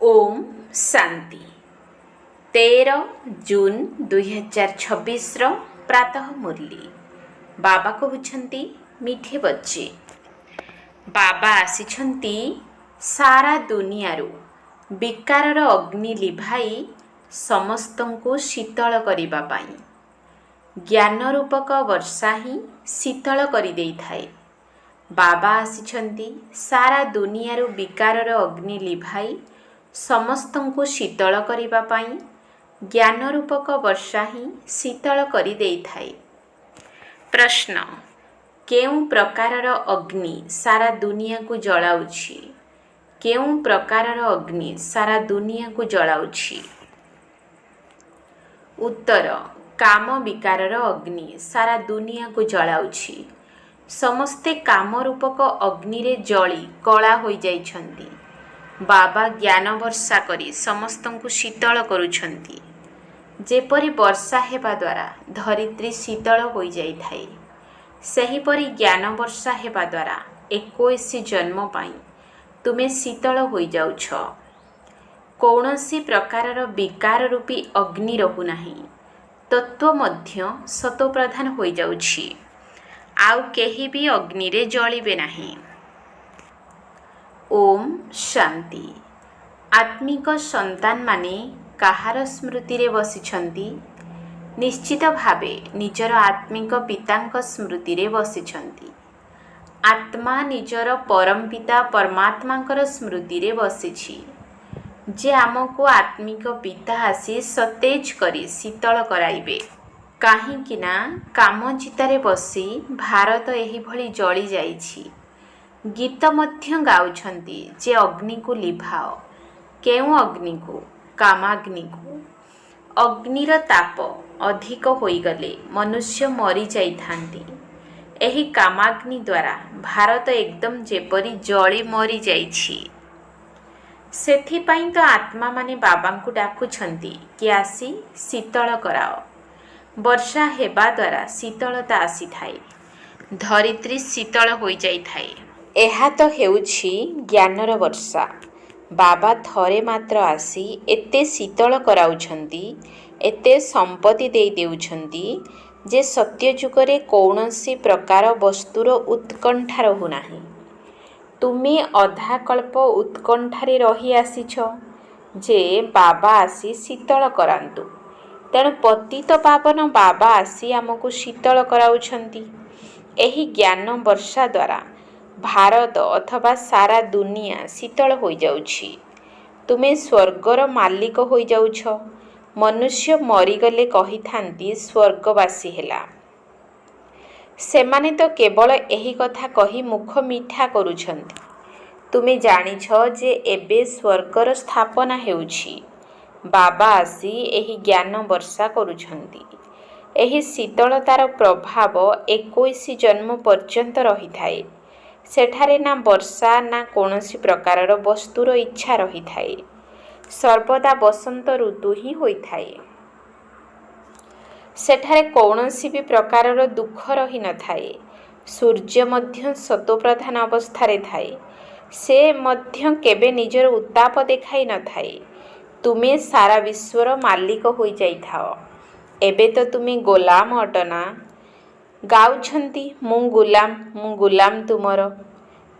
ओम शांति 13 जून 2026 प्रातः मुरली बाबा कहउछंती मिठे बच्चे बाबा आसिछंती सारा दुनियारू विकारर अग्नि लिभाई समस्तंको शीतल करिबा पाई ज्ञान रूपक वर्षा ही शीतल करि देइथाए। बाबा आसिछंती सारा दुनियारू विकारर अग्नि लिभाई समस्तंको शीतल करिबा पाई ज्ञान रूपक वर्षा ही शीतल करि देइथाए। प्रश्न केउं प्रकारर अग्नि सारा दुनिया को जलाउछि? केउं प्रकारर अग्नि सारा दुनिया को जलाउछि? उत्तर काम विकारर अग्नि सारा दुनिया को जलाउछि। समस्ते काम रूपक अग्नि रे जली कला होई जाइछंती। बाबा ज्ञान वर्षा करी समस्तंकु शीतल करुछंती। जेपरि वर्षा हेबा द्वारा धरित्री शीतल होई जाइथाए, सेहीपरि ज्ञान वर्षा हेबा द्वारा 21 जन्म पाई तुमे शीतल होई जाउछ। कौनसी प्रकारर विकार रूपी अग्नि रहु नाही। तत्व मध्य सतोप्रधान होई जाउछि। आउ केही भी अग्नि रे जलिबे नाही। ओम शांति। आत्मिक संतान माने काहार स्मृति रे बसिछंती? निश्चित भावे निजर आत्मिक पितांक स्मृति रे बसिछंती। आत्मा निजर परम पिता परमात्मांकर स्मृति रे बसिछि, जे आमको आत्मिक पिता आसी सतेज करी शीतल कराइबे। काहींकि ना काम चितारे बसी भारत एही भली जली जाइछि। गीत मध्य गाउछंती जे अग्नि को लिभाओ। केउं अग्नि को? कामाग्नि को। अग्निर ताप अधिक होइगले मनुष्य मरी जाइथांती। एही कामाग्नि द्वारा भारत एकदम जेपरी जली मरी जाइछि। सेथिपाई तो आत्मा माने बाबांकु डाकुछंती कि आसी शीतल कराओ। वर्षा हेबा द्वारा शीतलता आसी थाए, धरित्री शीतल होई जाइथाए। एहा तो हेउछि ज्ञानर वर्षा। बाबा थरे मात्र आसी एते शीतल कराउछंती, एते संपत्ति देई देउछंती जे सत्य जुगरे कौनसी प्रकार वस्तुर उत्कंठा रहु नाही। तुमे अधा कल्प उत्कंठारे रही आसीछ जे बाबा आसी शीतल करांतु। तेणु पतित पावन बाबा आसी आमको शीतल कराउछंती। एही ज्ञान वर्षा द्वारा भारत अथवा सारा दुनिया शीतल होई जाउछि। तुमे स्वर्गर मालिक होई जाउछ। मनुष्य मरीगले कही थांती स्वर्गवासी हेला। सेमाने तो केवल एही कथा कही मुख मिठा करुछंती। तुमे जानिछ जे एबे स्वर्गर स्थापना हेउछि। बाबा आसी एही ज्ञान वर्षा करुछंती। एही शीतलतार प्रभाव 21 जन्म पर्यंत रही थाए। सेठारे ना वर्षा ना कौनसी प्रकारर वस्तुर इच्छा रही थाए। सर्वदा बसंत ऋतु ही होई थाए। सेठारे कौनसी भी प्रकारर दुख रही न थाए। सूर्य मध्य सतोप्रधान अवस्थारे थाए। से मध्य केबे निजर उत्ताप देखाई न थाए। तुमे सारा विश्वर मालिक होई जाइथाओ। एबे तो तुमे गोलाम अटना। गाउछंती मु गुलाम तुमर।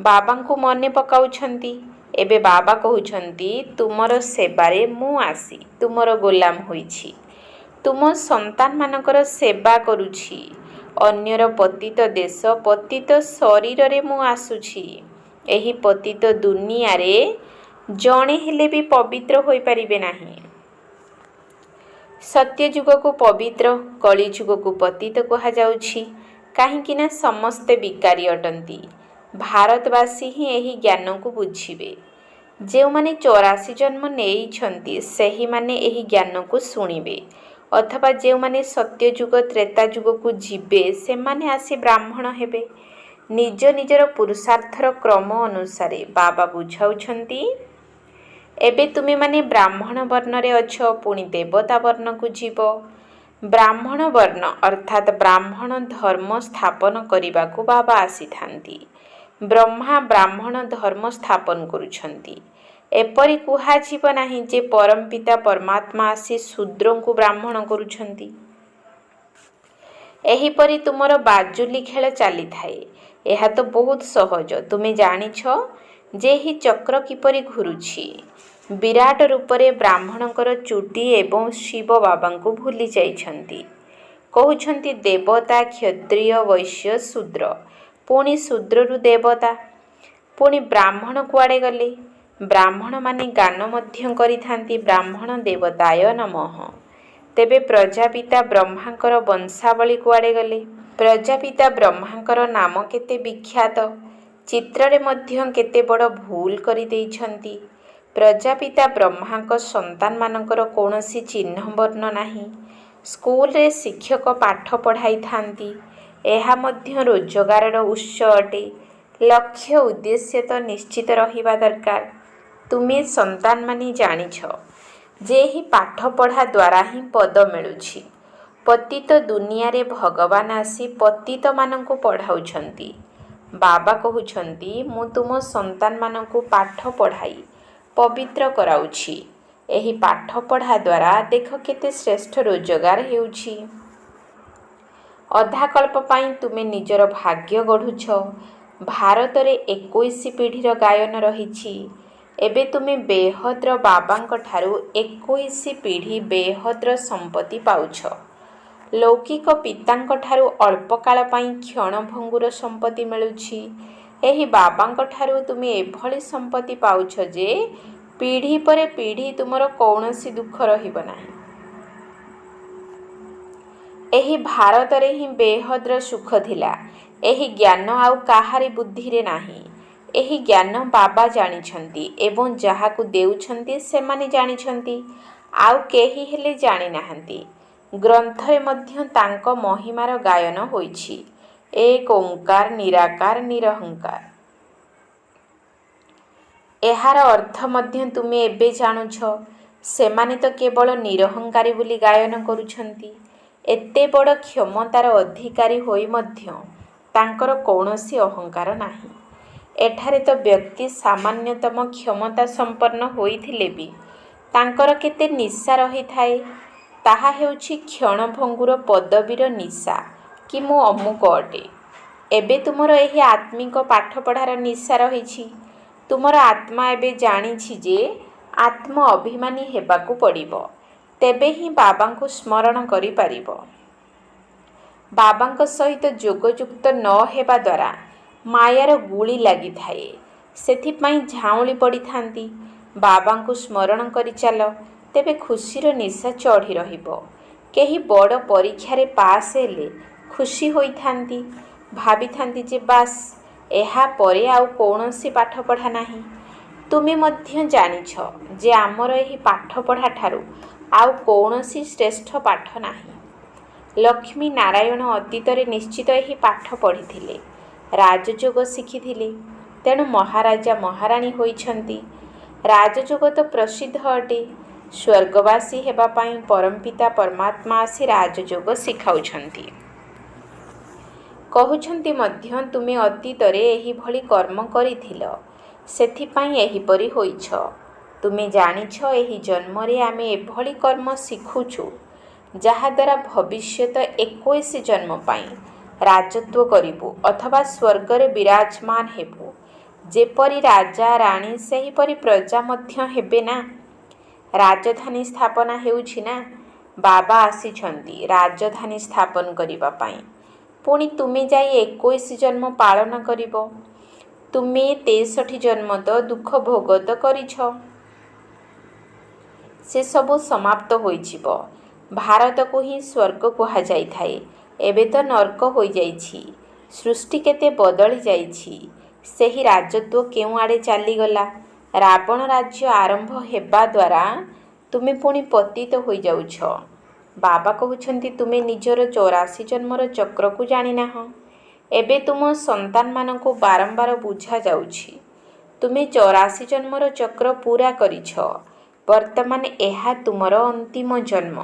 बाबा को मने पकाउछंती। एबे बाबा कहउछंती तुमर सेबारे मु आसी तुमर गोलाम होइछि। तुम संतान मानकर सेवा करुछि। अन्यर पतित देश पतित शरीर रे मु आसुछि। एही पतित दुनिया रे जणे हेले भी पवित्र होई परिबे नाही। सत्य जुग को पवित्र, कली जुग को पतित कहा जाउछि। काहींकि ना समस्ते विकारी अटंती। भारतवासी ही एही ज्ञान को बुझिबे। जे माने 84 जन्म नेइछंती सेही माने एही ज्ञान को सुनिबे। अथवा जे माने सत्य जुग त्रेता जुग को जिबे से माने आसी ब्राह्मण हेबे। निज निजर पुरुषार्थर क्रम अनुसारे बाबा बुझाउछंती। एबे तुमे माने ब्राह्मण वर्ण रे अछ, पुणी देवता वर्ण को जीव। ब्राह्मण वर्ण अर्थात ब्राह्मण धर्म स्थापन करिबा को बाबा आसी थांती। ब्रह्मा ब्राह्मण धर्म स्थापन करुछंती। ଏପରି କୁହାଯିବ ନାହିଁ ଯେ ପରମପିତା ପରମାତ୍ମା ଆସି ଶୂଦ୍ରଙ୍କୁ ବ୍ରାହ୍ମଣ କରୁଛନ୍ତି। ଏହିପରି ତୁମର ବାଜୁଲି ଖେଳ ଚାଲିଥାଏ। ଏହା ତ ବହୁତ ସହଜ। ତୁମେ ଜାଣିଛ ଯେ ଏହି ଚକ୍ର କିପରି ଘୁରୁଛି। ବିରାଟ ରୂପରେ ବ୍ରାହ୍ମଣଙ୍କର ଚୁଟି ଏବଂ ଶିବ ବାବାଙ୍କୁ ଭୁଲି ଯାଇଛନ୍ତି। କହୁଛନ୍ତି ଦେବତା, କ୍ଷତ୍ରିୟ, ବୈଶ୍ୟ, ଶୂଦ୍ର, ପୁଣି ଶୂଦ୍ରରୁ ଦେବତା, ପୁଣି ବ୍ରାହ୍ମଣ କୁଆଡ଼େ ଗଲେ? ବ୍ରାହ୍ମଣମାନେ ଗାନ ମଧ୍ୟ କରିଥାନ୍ତି ବ୍ରାହ୍ମଣ ଦେବତାୟ ନମଃ। ତେବେ ପ୍ରଜାପିତା ବ୍ରହ୍ମାଙ୍କର ବଂଶାବଳୀ କୁଆଡ଼େ ଗଲେ? ପ୍ରଜାପିତା ବ୍ରହ୍ମାଙ୍କର ନାମ କେତେ ବିଖ୍ୟାତ। ଚିତ୍ରରେ ମଧ୍ୟ କେତେ ବଡ଼ ଭୁଲ କରିଦେଇଛନ୍ତି। ପ୍ରଜାପିତା ବ୍ରହ୍ମାଙ୍କ ସନ୍ତାନମାନଙ୍କର କୌଣସି ଚିହ୍ନ ବର୍ଣ୍ଣ ନାହିଁ। ସ୍କୁଲରେ ଶିକ୍ଷକ ପାଠ ପଢ଼ାଇଥାନ୍ତି। ଏହା ମଧ୍ୟ ରୋଜଗାରର ଉତ୍ସ ଅଟେ। ଲକ୍ଷ୍ୟ ଉଦ୍ଦେଶ୍ୟ ତ ନିଶ୍ଚିତ ରହିବା ଦରକାର। ତୁମେ ସନ୍ତାନମାନେ ଜାଣିଛ ଯେ ଏହି ପାଠପଢ଼ା ଦ୍ୱାରା ହିଁ ପଦ ମିଳୁଛି। ପତିତ ଦୁନିଆରେ ଭଗବାନ ଆସି ପତିତମାନଙ୍କୁ ପଢ଼ାଉଛନ୍ତି। ବାବା କହୁଛନ୍ତି ମୁଁ ତୁମ ସନ୍ତାନମାନଙ୍କୁ ପାଠ ପଢ଼ାଇ ପବିତ୍ର କରାଉଛି। ଏହି ପାଠପଢ଼ା ଦ୍ୱାରା ଦେଖ କେତେ ଶ୍ରେଷ୍ଠ ରୋଜଗାର ହେଉଛି। ଅଧାକଳ୍ପ ପାଇଁ ତୁମେ ନିଜର ଭାଗ୍ୟ ଗଢ଼ୁଛ। ଭାରତରେ 21 ପିଢ଼ିର ଗାୟନ ରହିଛି। ଏବେ ତୁମେ ବେହଦ୍ର ବାବାଙ୍କ ଠାରୁ 21 ପିଢ଼ି ବେହଦ୍ର ସମ୍ପତ୍ତି ପାଉଛ। ଲୌକିକ ପିତାଙ୍କ ଠାରୁ ଅଳ୍ପ କାଳ ପାଇଁ କ୍ଷଣଭଙ୍ଗୁର ସମ୍ପତ୍ତି ମିଳୁଛି। ଏହି ବାବାଙ୍କ ଠାରୁ ତୁମେ ଏଭଳି ସମ୍ପତ୍ତି ପାଉଛ ଯେ ପିଢ଼ି ପରେ ପିଢ଼ି ତୁମର କୌଣସି ଦୁଃଖ ରହିବ ନାହିଁ। ଏହି ଭାରତରେ ହିଁ ବେହଦ୍ର ସୁଖ ଥିଲା। ଏହି ଜ୍ଞାନ ଆଉ କାହାରି ବୁଦ୍ଧିରେ ନାହିଁ। ଏହି ଜ୍ଞାନ ବାବା ଜାଣିଛନ୍ତି ଏବଂ ଯାହାକୁ ଦେଉଛନ୍ତି ସେମାନେ ଜାଣିଛନ୍ତି। ଆଉ କେହି ହେଲେ ଜାଣିନାହାନ୍ତି। ଗ୍ରନ୍ଥରେ ମଧ୍ୟ ତାଙ୍କ ମହିମାର ଗାୟନ ହୋଇଛି। ଏକ ଓଙ୍କାର ନିରାକାର ନିରହଙ୍କାର। ଏହାର ଅର୍ଥ ମଧ୍ୟ ତୁମେ ଏବେ ଜାଣୁଛ। ସେମାନେ ତ କେବଳ ନିରହଙ୍କାରୀ ବୋଲି ଗାୟନ କରୁଛନ୍ତି। ଏତେ ବଡ଼ କ୍ଷମତାର ଅଧିକାରୀ ହୋଇ ମଧ୍ୟ ତାଙ୍କର କୌଣସି ଅହଙ୍କାର ନାହିଁ। ଏଠାରେ ତ ବ୍ୟକ୍ତି ସାମାନ୍ୟତମ କ୍ଷମତା ସମ୍ପନ୍ନ ହୋଇଥିଲେ ବି ତାଙ୍କର କେତେ ନିଶା ରହିଥାଏ। ତାହା ହେଉଛି କ୍ଷଣଭଙ୍ଗୁର ପଦବୀର ନିଶା କି ମୁଁ ଅମୁକ ଅଟେ। ଏବେ ତୁମର ଏହି ଆତ୍ମିକ ପାଠପଢ଼ାର ନିଶା ରହିଛି। ତୁମର ଆତ୍ମା ଏବେ ଜାଣିଛି ଯେ ଆତ୍ମ ଅଭିମାନୀ ହେବାକୁ ପଡ଼ିବ। ତେବେ ହିଁ ବାବାଙ୍କୁ ସ୍ମରଣ କରିପାରିବ। ବାବାଙ୍କ ସହିତ ଯୋଗଯୁକ୍ତ ନ ହେବା ଦ୍ୱାରା ମାୟାର ଗୁଳି ଲାଗିଥାଏ। ସେଥିପାଇଁ ଝାଉଁଳି ପଡ଼ିଥାନ୍ତି। ବାବାଙ୍କୁ ସ୍ମରଣ କରିଚାଲ, ତେବେ ଖୁସିର ନିଶା ଚଢ଼ି ରହିବ। କେହି ବଡ଼ ପରୀକ୍ଷାରେ ପାସ୍ ହେଲେ ଖୁସି ହୋଇଥାନ୍ତି। ଭାବିଥାନ୍ତି ଯେ ବାସ୍ ଏହା ପରେ ଆଉ କୌଣସି ପାଠପଢ଼ା ନାହିଁ। ତୁମେ ମଧ୍ୟ ଜାଣିଛ ଯେ ଆମର ଏହି ପାଠପଢ଼ା ଠାରୁ ଆଉ କୌଣସି ଶ୍ରେଷ୍ଠ ପାଠ ନାହିଁ। ଲକ୍ଷ୍ମୀ ନାରାୟଣ ଅତୀତରେ ନିଶ୍ଚିତ ଏହି ପାଠ ପଢ଼ିଥିଲେ, ରାଜଯୋଗ ଶିଖିଥିଲେ। ତେଣୁ ମହାରାଜା ମହାରାଣୀ ହୋଇଛନ୍ତି। ରାଜଯୋଗ ତ ପ୍ରସିଦ୍ଧ ଅଟେ। ସ୍ୱର୍ଗବାସୀ ହେବା ପାଇଁ ପରମପିତା ପରମାତ୍ମା ଆସି ରାଜଯୋଗ ଶିଖାଉଛନ୍ତି। କହୁଛନ୍ତି ମଧ୍ୟ ତୁମେ ଅତୀତରେ ଏହିଭଳି କର୍ମ କରିଥିଲ, ସେଥିପାଇଁ ଏହିପରି ହୋଇଛ। ତୁମେ ଜାଣିଛ ଏହି ଜନ୍ମରେ ଆମେ ଏଭଳି କର୍ମ ଶିଖୁଛୁ ଯାହାଦ୍ୱାରା ଭବିଷ୍ୟତ 21 ଜନ୍ମ ପାଇଁ ରାଜତ୍ୱ କରିବୁ ଅଥବା ସ୍ୱର୍ଗରେ ବିରାଜମାନ ହେବୁ। ଯେପରି ରାଜା ରାଣୀ ସେହିପରି ପ୍ରଜା ମଧ୍ୟ ହେବେ ନା। ରାଜଧାନୀ ସ୍ଥାପନା ହେଉଛି ନା। ବାବା ଆସିଛନ୍ତି ରାଜଧାନୀ ସ୍ଥାପନ କରିବା ପାଇଁ। ପୁଣି ତୁମେ ଯାଇ 21 ଜନ୍ମ ପାଳନ କରିବ। ତୁମେ 63 ଜନ୍ମ ତ ଦୁଃଖ ଭୋଗ ତ କରିଛ। ସେସବୁ ସମାପ୍ତ ହୋଇଯିବ। ଭାରତକୁ ହିଁ ସ୍ୱର୍ଗ କୁହାଯାଇଥାଏ। ଏବେ ତ ନର୍କ ହୋଇଯାଇଛି। ସୃଷ୍ଟି କେତେ ବଦଳି ଯାଇଛି। ସେହି ରାଜତ୍ୱ କେଉଁଆଡ଼େ ଚାଲିଗଲା। ରାବଣ ରାଜ୍ୟ ଆରମ୍ଭ ହେବା ଦ୍ୱାରା ତୁମେ ପୁଣି ପତିତ ହୋଇଯାଉଛ। ବାବା କହୁଛନ୍ତି ତୁମେ ନିଜର 84 ଜନ୍ମର ଚକ୍ରକୁ ଜାଣିନାହଁ। ଏବେ ତୁମ ସନ୍ତାନମାନଙ୍କୁ ବାରମ୍ବାର ବୁଝାଯାଉଛି ତୁମେ 84 ଜନ୍ମର ଚକ୍ର ପୂରା କରିଛ। ବର୍ତ୍ତମାନ ଏହା ତୁମର ଅନ୍ତିମ ଜନ୍ମ।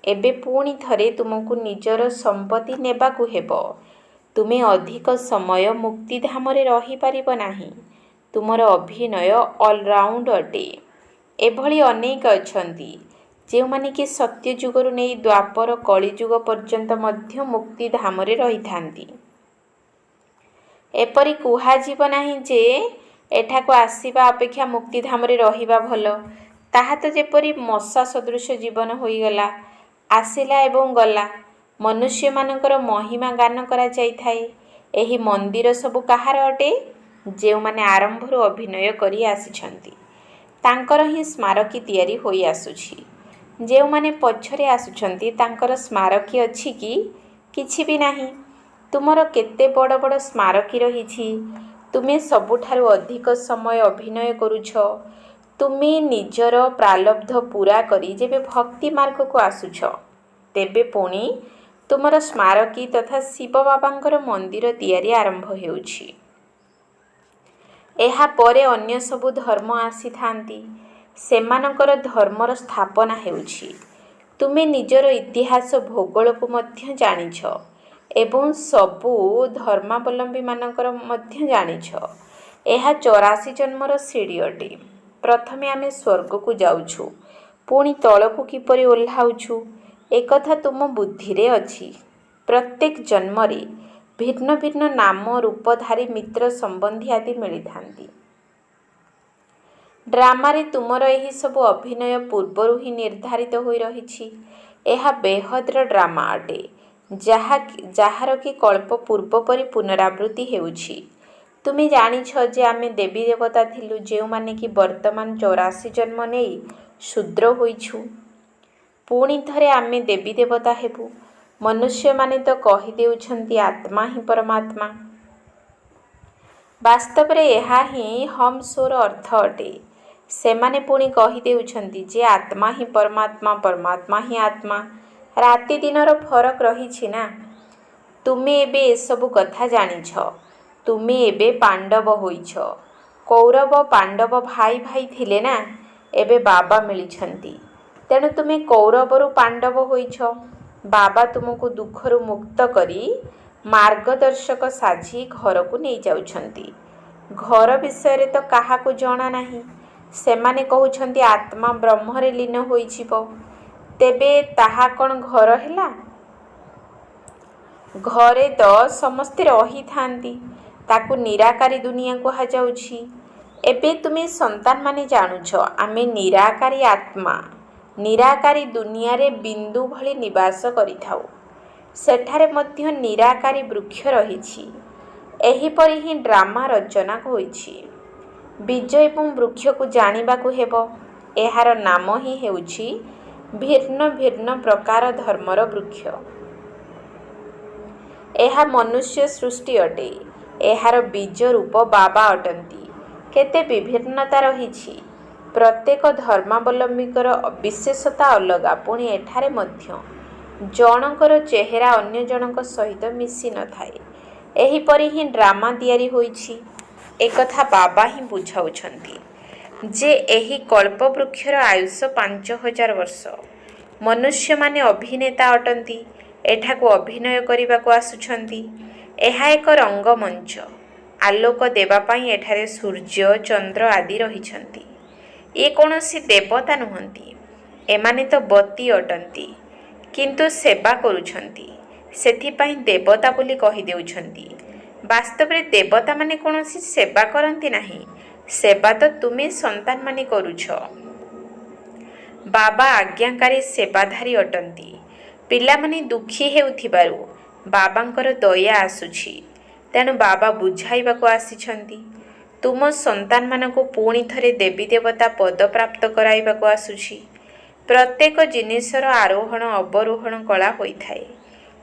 ଏବେ ପୁଣି ଥରେ ତୁମକୁ ନିଜର ସମ୍ପତ୍ତି ନେବାକୁ ହେବ। ତୁମେ ଅଧିକ ସମୟ ମୁକ୍ତିଧାମରେ ରହିପାରିବ ନାହିଁ। ତୁମର ଅଭିନୟ ଅଲରାଉଣ୍ଡ ଅଟେ। ଏଭଳି ଅନେକ ଅଛନ୍ତି ଯେଉଁମାନେ କି ସତ୍ୟ ଯୁଗରୁ ନେଇ ଦ୍ୱାପର କଳିଯୁଗ ପର୍ଯ୍ୟନ୍ତ ମଧ୍ୟ ମୁକ୍ତିଧାମରେ ରହିଥାନ୍ତି। ଏପରି କୁହାଯିବ ନାହିଁ ଯେ ଏଠାକୁ ଆସିବା ଅପେକ୍ଷା ମୁକ୍ତିଧାମରେ ରହିବା ଭଲ। ତାହା ତ ଯେପରି ମଶା ସଦୃଶ ଜୀବନ ହୋଇଗଲା, ଆସିଲା ଏବଂ ଗଲା। ମନୁଷ୍ୟମାନଙ୍କର ମହିମା ଗାନ କରାଯାଇଥାଏ। ଏହି ମନ୍ଦିର ସବୁ କାହାର ଅଟେ? ଯେଉଁମାନେ ଆରମ୍ଭରୁ ଅଭିନୟ କରି ଆସିଛନ୍ତି ତାଙ୍କର ହିଁ ସ୍ମାରକୀ ତିଆରି ହୋଇ ଆସୁଛି। ଯେଉଁମାନେ ପଛରେ ଆସୁଛନ୍ତି ତାଙ୍କର ସ୍ମାରକୀ ଅଛି କି? କିଛି ବି ନାହିଁ। ତୁମର କେତେ ବଡ଼ ବଡ଼ ସ୍ମାରକୀ ରହିଛି। ତୁମେ ସବୁଠାରୁ ଅଧିକ ସମୟ ଅଭିନୟ କରୁଛ। ତୁମେ ନିଜର ପ୍ରାରବ୍ଧ ପୂରା କରି ଯେବେ ଭକ୍ତି ମାର୍ଗକୁ ଆସୁଛ, ତେବେ ପୁଣି ତୁମର ସ୍ମାରକୀ ତଥା ଶିବ ବାବାଙ୍କର ମନ୍ଦିର ତିଆରି ଆରମ୍ଭ ହେଉଛି। ଏହାପରେ ଅନ୍ୟ ସବୁ ଧର୍ମ ଆସିଥାନ୍ତି। ସେମାନଙ୍କର ଧର୍ମର ସ୍ଥାପନା ହେଉଛି। ତୁମେ ନିଜର ଇତିହାସ ଭୂଗୋଳକୁ ମଧ୍ୟ ଜାଣିଛ ଏବଂ ସବୁ ଧର୍ମାବଲମ୍ବୀମାନଙ୍କର ମଧ୍ୟ ଜାଣିଛ। ଏହା 84 ଜନ୍ମର ସିଡ଼ି ଅଟେ। ପ୍ରଥମେ ଆମେ ସ୍ୱର୍ଗକୁ ଯାଉଛୁ, ପୁଣି ତଳକୁ କିପରି ଓହ୍ଲାଉଛୁ, ଏକଥା ତୁମ ବୁଦ୍ଧିରେ ଅଛି। ପ୍ରତ୍ୟେକ ଜନ୍ମରେ ଭିନ୍ନ ଭିନ୍ନ ନାମ ରୂପଧାରୀ ମିତ୍ର ସମ୍ବନ୍ଧୀ ଆଦି ମିଳିଥାନ୍ତି। ଡ୍ରାମାରେ ତୁମର ଏହି ସବୁ ଅଭିନୟ ପୂର୍ବରୁ ହିଁ ନିର୍ଦ୍ଧାରିତ ହୋଇ ରହିଛି। ଏହା ବେହଦର ଡ୍ରାମା ଅଟେ, ଯାହାର କି କଳ୍ପ ପୂର୍ବ ପରି ପୁନରାବୃତ୍ତି ହେଉଛି। ତୁମେ ଜାଣିଛ ଯେ ଆମେ ଦେବୀ ଦେବତା ଥିଲୁ, ଯେଉଁମାନେ କି ବର୍ତ୍ତମାନ 84 ଜନ୍ମ ନେଇ ଶୂଦ୍ର ହୋଇଛୁ। ପୁଣି ଥରେ ଆମେ ଦେବୀ ଦେବତା ହେବୁ। ମନୁଷ୍ୟମାନେ ତ କହିଦେଉଛନ୍ତି ଆତ୍ମା ହିଁ ପରମାତ୍ମା। ବାସ୍ତବରେ ଏହା ହିଁ ହମ୍ ସୋର ଅର୍ଥ ଅଟେ। ସେମାନେ ପୁଣି କହିଦେଉଛନ୍ତି ଯେ ଆତ୍ମା ହିଁ ପରମାତ୍ମା, ପରମାତ୍ମା ହିଁ ଆତ୍ମା। ରାତି ଦିନର ଫରକ ରହିଛି ନା। ତୁମେ ଏବେ ଏସବୁ କଥା ଜାଣିଛ। ତୁମେ ଏବେ ପାଣ୍ଡବ ହୋଇଛ। କୌରବ ପାଣ୍ଡବ ଭାଇ ଭାଇ ଥିଲେ ନା। ଏବେ ବାବା ମିଳିଛନ୍ତି, ତେଣୁ ତୁମେ କୌରବରୁ ପାଣ୍ଡବ ହୋଇଛ। ବାବା ତୁମକୁ ଦୁଃଖରୁ ମୁକ୍ତ କରି ମାର୍ଗଦର୍ଶକ ସାଜି ଘରକୁ ନେଇଯାଉଛନ୍ତି। ଘର ବିଷୟରେ ତ କାହାକୁ ଜଣା ନାହିଁ। ସେମାନେ କହୁଛନ୍ତି ଆତ୍ମା ବ୍ରହ୍ମରେ ଲୀନ ହୋଇଯିବ। ତେବେ ତାହା କ'ଣ ଘର ହେଲା? ଘରେ ତ ସମସ୍ତେ ରହିଥାନ୍ତି। ତାକୁ ନିରାକାରୀ ଦୁନିଆ କୁହାଯାଉଛି। ଏବେ ତୁମେ ସନ୍ତାନମାନେ ଜାଣୁଛ ଆମେ ନିରାକାରୀ ଆତ୍ମା ନିରାକାରୀ ଦୁନିଆରେ ବିନ୍ଦୁ ଭଳି ନିବାସ କରିଥାଉ। ସେଠାରେ ମଧ୍ୟ ନିରାକାରୀ ବୃକ୍ଷ ରହିଛି। ଏହିପରି ହିଁ ଡ୍ରାମା ରଚନା ହୋଇଛି। ବୀଜ ଏବଂ ବୃକ୍ଷକୁ ଜାଣିବାକୁ ହେବ। ଏହାର ନାମ ହିଁ ହେଉଛି ଭିନ୍ନ ଭିନ୍ନ ପ୍ରକାର ଧର୍ମର ବୃକ୍ଷ। ଏହା ମନୁଷ୍ୟ ସୃଷ୍ଟି ଅଟେ। ଏହାର ବୀଜ ରୂପ ବାବା ଅଟନ୍ତି। କେତେ ବିଭିନ୍ନତା ରହିଛି। ପ୍ରତ୍ୟେକ ଧର୍ମାବଲମ୍ବୀଙ୍କର ବିଶେଷତା ଅଲଗା। ପୁଣି ଏଠାରେ ମଧ୍ୟ ଜଣଙ୍କର ଚେହେରା ଅନ୍ୟ ଜଣଙ୍କ ସହିତ ମିଶି ନଥାଏ। ଏହିପରି ହିଁ ଡ୍ରାମା ତିଆରି ହୋଇଛି। ଏକଥା ବାବା ହିଁ ବୁଝାଉଛନ୍ତି ଯେ ଏହି କଳ୍ପବୃକ୍ଷର ଆୟୁଷ 5000 ବର୍ଷ। ମନୁଷ୍ୟମାନେ ଅଭିନେତା ଅଟନ୍ତି। ଏଠାକୁ ଅଭିନୟ କରିବାକୁ ଆସୁଛନ୍ତି। ଏହା ଏକ ରଙ୍ଗମଞ୍ଚ। ଆଲୋକ ଦେବା ପାଇଁ ଏଠାରେ ସୂର୍ଯ୍ୟ, ଚନ୍ଦ୍ର ଆଦି ରହିଛନ୍ତି। ଏ କୌଣସି ଦେବତା ନୁହନ୍ତି। ଏମାନେ ତ ବତୀ ଅଟନ୍ତି, କିନ୍ତୁ ସେବା କରୁଛନ୍ତି। ସେଥିପାଇଁ ଦେବତା ବୋଲି କହିଦେଉଛନ୍ତି। ବାସ୍ତବରେ ଦେବତାମାନେ କୌଣସି ସେବା କରନ୍ତି ନାହିଁ। ସେବା ତ ତୁମେ ସନ୍ତାନମାନେ କରୁଛ। ବାବା ଆଜ୍ଞାକାରୀ ସେବାଧାରୀ ଅଟନ୍ତି। ପିଲାମାନେ ଦୁଃଖୀ ହେଉଥିବାରୁ ବାବାଙ୍କର ଦୟା ଆସୁଛି। ତେଣୁ ବାବା ବୁଝାଇବାକୁ ଆସିଛନ୍ତି। ତୁମ ସନ୍ତାନମାନଙ୍କୁ ପୁଣି ଥରେ ଦେବୀ ଦେବତା ପଦ ପ୍ରାପ୍ତ କରାଇବାକୁ ଆସୁଛି। ପ୍ରତ୍ୟେକ ଜିନିଷର ଆରୋହଣ ଅବରୋହଣ କଳା ହୋଇଥାଏ।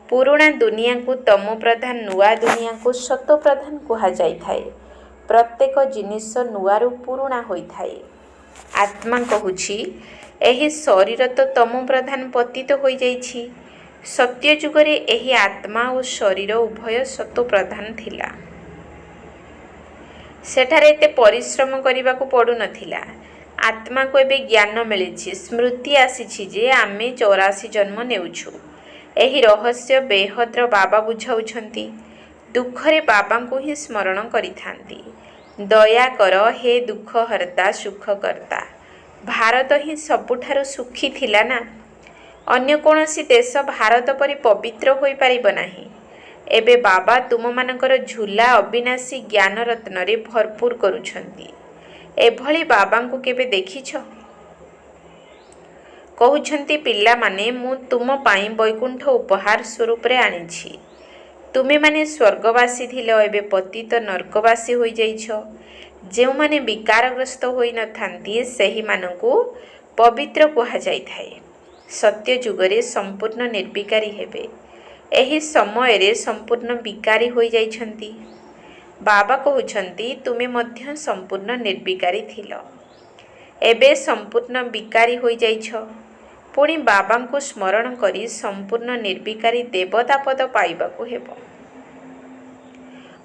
ପୁରୁଣା ଦୁନିଆକୁ ତମ ପ୍ରଧାନ, ନୂଆ ଦୁନିଆକୁ ସତ ପ୍ରଧାନ କୁହାଯାଇଥାଏ। ପ୍ରତ୍ୟେକ ଜିନିଷ ନୂଆରୁ ପୁରୁଣା ହୋଇଥାଏ। ଆତ୍ମା କହୁଛି ଏହି ଶରୀର ତ ତମ ପ୍ରଧାନ ପତିତ ହୋଇଯାଇଛି। ସତ୍ୟ ଯୁଗରେ ଏହି ଆତ୍ମା ଓ ଶରୀର ଉଭୟ ସତ ପ୍ରଧାନ ଥିଲା। ସେଠାରେ ଏତେ ପରିଶ୍ରମ କରିବାକୁ ପଡ଼ୁନଥିଲା। ଆତ୍ମାକୁ ଏବେ ଜ୍ଞାନ ମିଳିଛି, ସ୍ମୃତି ଆସିଛି ଯେ ଆମେ 84 ଜନ୍ମ ନେଉଛୁ। ଏହି ରହସ୍ୟ ବେହଦ୍ର ବାବା ବୁଝାଉଛନ୍ତି। ଦୁଃଖରେ ବାବାଙ୍କୁ ହିଁ ସ୍ମରଣ କରିଥାନ୍ତି। ଦୟା କର ହେ ଦୁଃଖ ହର୍ତ୍ତା ସୁଖ କର୍ତ୍ତା। ଭାରତ ହିଁ ସବୁଠାରୁ ସୁଖୀ ଥିଲା ନା। ଅନ୍ୟ କୌଣସି ଦେଶ ଭାରତ ପରି ପବିତ୍ର ହୋଇପାରିବ ନାହିଁ। ଏବେ ବାବା ତୁମମାନଙ୍କର ଝୁଲା ଅବିନାଶୀ ଜ୍ଞାନ ରତ୍ନରେ ଭରପୁର କରୁଛନ୍ତି। ଏଭଳି ବାବାଙ୍କୁ କେବେ ଦେଖିଛ? କହୁଛନ୍ତି ପିଲାମାନେ, ମୁଁ ତୁମ ପାଇଁ ବୈକୁଣ୍ଠ ଉପହାର ସ୍ୱରୂପରେ ଆଣିଛି। ତୁମେମାନେ ସ୍ୱର୍ଗବାସୀ ଥିଲ, ଏବେ ପତିତ ନର୍କବାସୀ ହୋଇଯାଇଛ। ଯେଉଁମାନେ ବିକାରଗ୍ରସ୍ତ ହୋଇନଥାନ୍ତି ସେହିମାନଙ୍କୁ ପବିତ୍ର କୁହାଯାଇଥାଏ। ସତ୍ୟ ଯୁଗରେ ସମ୍ପୂର୍ଣ୍ଣ ନିର୍ବିକାରୀ ହେବେ। ଏହି ସମୟରେ ସମ୍ପୂର୍ଣ୍ଣ ବିକାରୀ ହୋଇଯାଇଛନ୍ତି। ବାବା କହୁଛନ୍ତି ତୁମେ ମଧ୍ୟ ସମ୍ପୂର୍ଣ୍ଣ ନିର୍ବିକାରୀ ଥିଲ, ଏବେ ସମ୍ପୂର୍ଣ୍ଣ ବିକାରୀ ହୋଇଯାଇଛ। ପୁଣି ବାବାଙ୍କୁ ସ୍ମରଣ କରି ସମ୍ପୂର୍ଣ୍ଣ ନିର୍ବିକାରୀ ଦେବତା ପଦ ପାଇବାକୁ ହେବ।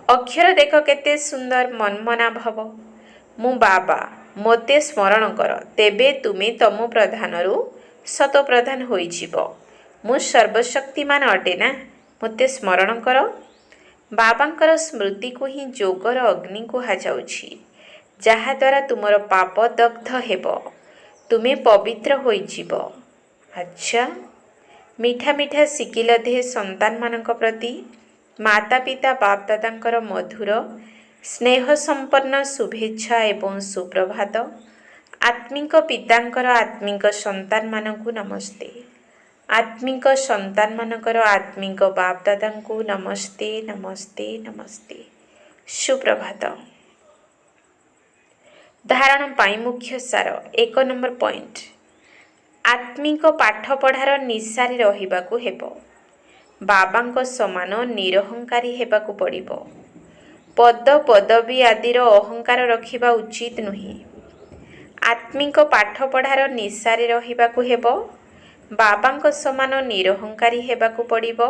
ଅକ୍ଷର ଦେଖ କେତେ ସୁନ୍ଦର, ମନ୍ମନା ଭବ। ମୁଁ ବାବା, ମୋତେ ସ୍ମରଣ କର, ତେବେ ତୁମେ ତମ ପ୍ରଧାନରୁ ଶତପ୍ରଧାନ ହୋଇଯିବ। ମୁଁ ସର୍ବଶକ୍ତିମାନ ଅଟେ ନା, ମୋତେ ସ୍ମରଣ କର। ବାବାଙ୍କର ସ୍ମୃତିକୁ ହିଁ ଯୋଗର ଅଗ୍ନି କୁହାଯାଉଛି, ଯାହାଦ୍ୱାରା ତୁମର ପାପ ଦଗ୍ଧ ହେବ, ତୁମେ ପବିତ୍ର ହୋଇଯିବ। ଆଚ୍ଛା, ମିଠା ମିଠା ଶିକିଲ ଦେ ସନ୍ତାନମାନଙ୍କ ପ୍ରତି। ମାତା ପିତା ବାପ ଦାଦାଙ୍କର ମଧୁର ସ୍ନେହ ସମ୍ପନ୍ନ ଶୁଭେଚ୍ଛା ଏବଂ ସୁପ୍ରଭାତ। ଆତ୍ମିକ ପିତାଙ୍କର ଆତ୍ମିକ ସନ୍ତାନମାନଙ୍କୁ ନମସ୍ତେ। ଆତ୍ମିକ ସନ୍ତାନମାନଙ୍କର ଆତ୍ମିକ ବାପ ଦାଦାଙ୍କୁ ନମସ୍ତେ ନମସ୍ତେ ନମସ୍ତେ। ସୁପ୍ରଭାତ। ଧାରଣ ପାଇଁ ମୁଖ୍ୟ ସାର। 1 ନମ୍ବର ପଏଣ୍ଟ, ଆତ୍ମିକ ପାଠପଢ଼ାର ନିଶାରେ ରହିବାକୁ ହେବ। ବାବାଙ୍କ ସମାନ ନିରହଙ୍କାରୀ ହେବାକୁ ପଡ଼ିବ। ପଦ ପଦବୀ ଆଦିର ଅହଙ୍କାର ରଖିବା ଉଚିତ ନୁହେଁ। ଆତ୍ମିକ ପାଠପଢ଼ାର ନିଶାରେ ରହିବାକୁ ହେବ। ବାବାଙ୍କ ସମାନ ନିରହଙ୍କାରୀ ହେବାକୁ ପଡ଼ିବ।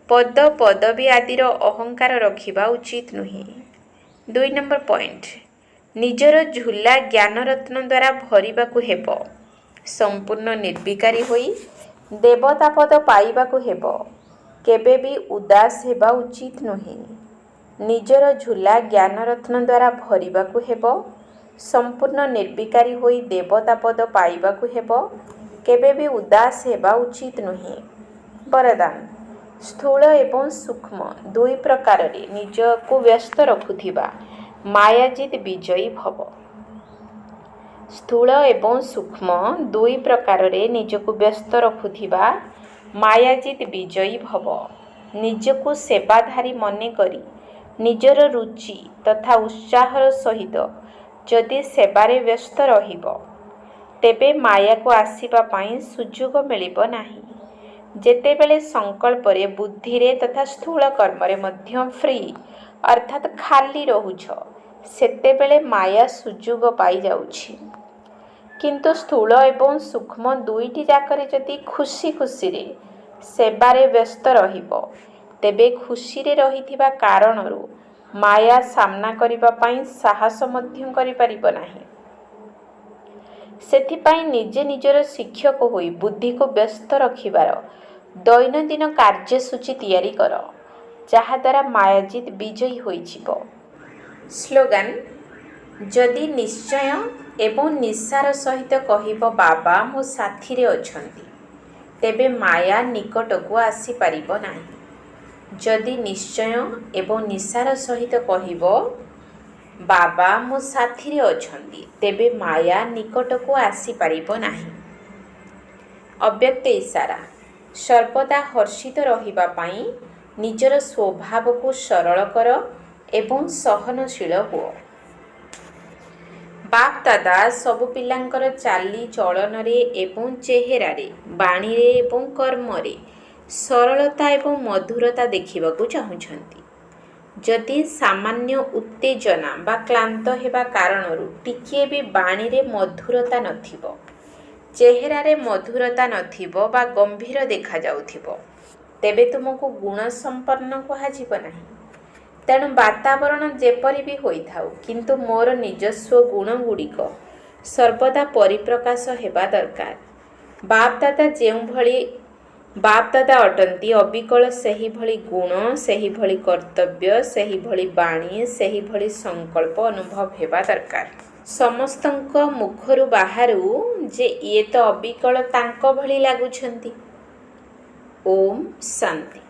ପଦ ପଦବୀ ଆଦିର ଅହଙ୍କାର ରଖିବା ଉଚିତ ନୁହେଁ। 2 ନମ୍ବର ପଏଣ୍ଟ, ନିଜର ଝୁଲା ଜ୍ଞାନରତ୍ନ ଦ୍ୱାରା ଭରିବାକୁ ହେବ। ସମ୍ପୂର୍ଣ୍ଣ ନିର୍ବିକାରୀ ହୋଇ ଦେବତା ପଦ ପାଇବାକୁ ହେବ। କେବେ ବି ଉଦାସ ହେବା ଉଚିତ ନୁହେଁ। ନିଜର ଝୁଲା ଜ୍ଞାନରତ୍ନ ଦ୍ୱାରା ଭରିବାକୁ ହେବ। ସମ୍ପୂର୍ଣ୍ଣ ନିର୍ବିକାରୀ ହୋଇ ଦେବତା ପଦ ପାଇବାକୁ ହେବ। କେବେ ବି ଉଦାସ ହେବା ଉଚିତ ନୁହେଁ। ବରଦାନ, ସ୍ଥୂଳ ଏବଂ ସୂକ୍ଷ୍ମ ଦୁଇ ପ୍ରକାରରେ ନିଜକୁ ବ୍ୟସ୍ତ ରଖୁଥିବା ମାୟାଜିତ ବିଜୟୀ ଭବ। ସ୍ଥୂଳ ଏବଂ ସୂକ୍ଷ୍ମ ଦୁଇ ପ୍ରକାରରେ ନିଜକୁ ବ୍ୟସ୍ତ ରଖୁଥିବା ମାୟାଜିତ ବିଜୟୀ ଭବ। ନିଜକୁ ସେବାଧାରୀ ମନେକରି ନିଜର ରୁଚି ତଥା ଉତ୍ସାହର ସହିତ ଯଦି ସେବାରେ ବ୍ୟସ୍ତ ରହିବ, ତେବେ ମାୟାକୁ ଆସିବା ପାଇଁ ସୁଯୋଗ ମିଳିବ ନାହିଁ। ଯେତେବେଳେ ସଂକଳ୍ପରେ, ବୁଦ୍ଧିରେ ତଥା ସ୍ଥୂଳ କର୍ମରେ ମଧ୍ୟ ଫ୍ରି ଅର୍ଥାତ୍ ଖାଲି ରହୁଛ, ସେତେବେଳେ ମାୟା ସୁଯୋଗ ପାଇଯାଉଛି। କିନ୍ତୁ ସ୍ଥୂଳ ଏବଂ ସୂକ୍ଷ୍ମ ଦୁଇଟି ଯାକରେ ଯଦି ଖୁସି ଖୁସିରେ ସେବାରେ ବ୍ୟସ୍ତ ରହିବ, ତେବେ ଖୁସିରେ ରହିଥିବା କାରଣରୁ ମାୟା ସାମ୍ନା କରିବା ପାଇଁ ସାହସ ମଧ୍ୟ କରିପାରିବ ନାହିଁ। ସେଥିପାଇଁ ନିଜେ ନିଜର ଶିକ୍ଷକ ହୋଇ ବୁଦ୍ଧିକୁ ବ୍ୟସ୍ତ ରଖିବାର ଦୈନନ୍ଦିନ କାର୍ଯ୍ୟସୂଚୀ ତିଆରି କର, ଯାହାଦ୍ୱାରା ମାୟାଜିତ ବିଜୟୀ ହୋଇଯିବ। ସ୍ଲୋଗାନ, ଯଦି ନିଶ୍ଚୟ ଏବଂ ନିଶାର ସହିତ କହିବ ବାବା ମୋ ସାଥିରେ ଅଛନ୍ତି, ତେବେ ମାୟା ନିକଟକୁ ଆସିପାରିବ ନାହିଁ। ଯଦି ନିଶ୍ଚୟ ଏବଂ ନିଶାର ସହିତ କହିବ ବାବା ମୋ ସାଥିରେ ଅଛନ୍ତି, ତେବେ ମାୟା ନିକଟକୁ ଆସିପାରିବ ନାହିଁ। ଅବ୍ୟକ୍ତ ଇସାରା, ସର୍ବଦା ହର୍ଷିତ ରହିବା ପାଇଁ ନିଜର ସ୍ୱଭାବକୁ ସରଳ କର ଏବଂ ସହନଶୀଳ ହୁଅ। ବାପ ଦାଦା ସବୁ ପିଲାଙ୍କର ଚାଲି ଚଳନରେ ଏବଂ ଚେହେରାରେ, ବାଣୀରେ ଏବଂ କର୍ମରେ ସରଳତା ଏବଂ ମଧୁରତା ଦେଖିବାକୁ ଚାହୁଁଛନ୍ତି। ଯଦି ସାମାନ୍ୟ ଉତ୍ତେଜନା ବା କ୍ଳାନ୍ତ ହେବା କାରଣରୁ ଟିକିଏ ବି ବାଣୀରେ ମଧୁରତା ନଥିବ, ଚେହେରାରେ ମଧୁରତା ନଥିବ ବା ଗମ୍ଭୀର ଦେଖାଯାଉଥିବ, ତେବେ ତୁମକୁ ଗୁଣ ସମ୍ପନ୍ନ କୁହାଯିବ ନାହିଁ। ତେଣୁ ବାତାବରଣ ଯେପରି ବି ହୋଇଥାଉ, କିନ୍ତୁ ମୋର ନିଜସ୍ୱ ଗୁଣଗୁଡ଼ିକ ସର୍ବଦା ପରିପ୍ରକାଶ ହେବା ଦରକାର। ବାପ ଦାଦା ଯେଉଁଭଳି ବାପ ଦାଦା ଅଟନ୍ତି ଅବିକଳ ସେହିଭଳି ଗୁଣ, ସେହିଭଳି କର୍ତ୍ତବ୍ୟ, ସେହିଭଳି ବାଣୀ, ସେହିଭଳି ସଂକଳ୍ପ ଅନୁଭବ ହେବା ଦରକାର। ସମସ୍ତଙ୍କ ମୁଖରୁ ବାହାରୁ ଯେ ଇଏ ତ ଅବିକଳ ତାଙ୍କ ଭଳି ଲାଗୁଛନ୍ତି। ଓମ୍ ଶାନ୍ତି।